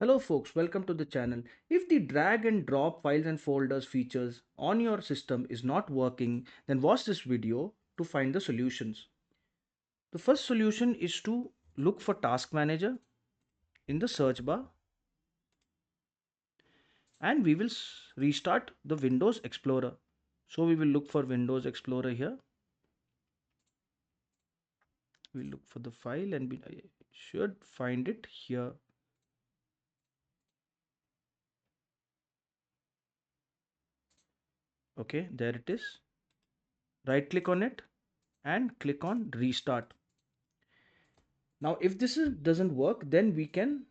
Hello folks, welcome to the channel. If the drag and drop files and folders features on your system is not working, then watch this video to find the solutions. The first solution is to look for Task Manager in the search bar, and we will restart the Windows Explorer. So we will look for Windows Explorer here. We'll look for the file and we should find it here. Okay, there it is. Right click on it and click on restart. Now if doesn't work, then we can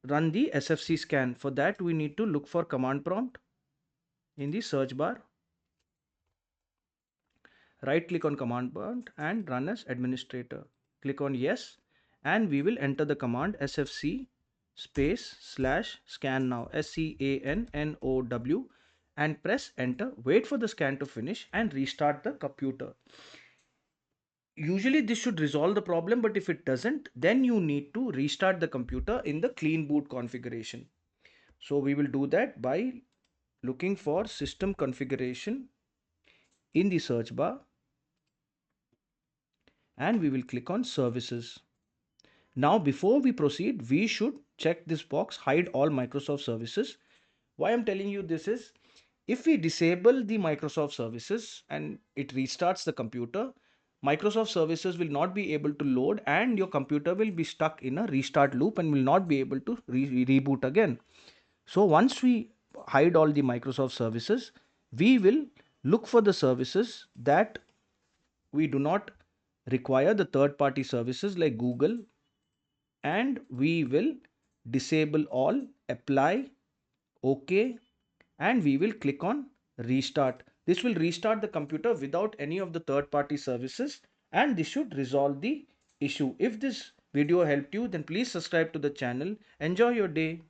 run the SFC scan. For that we need to look for command prompt in the search bar. Right click on command prompt and run as administrator. Click on yes and we will enter the command SFC space slash scan now, SCANNOW, and press enter. Wait for the scan to finish and restart the computer. Usually this should resolve the problem, but if it doesn't, then you need to restart the computer in the clean boot configuration. So we will do that by looking for system configuration in the search bar and we will click on services. Now before we proceed, we should check this box, hide all Microsoft services. Why I'm telling you this is, if we disable the Microsoft services and it restarts the computer, Microsoft services will not be able to load and your computer will be stuck in a restart loop and will not be able to reboot again. So once we hide all the Microsoft services, we will look for the services that we do not require, the third party services like Google, and we will disable all, apply, OK, and we will click on restart. This will restart the computer without any of the third party services, and this should resolve the issue. If this video helped you, then please subscribe to the channel. Enjoy your day.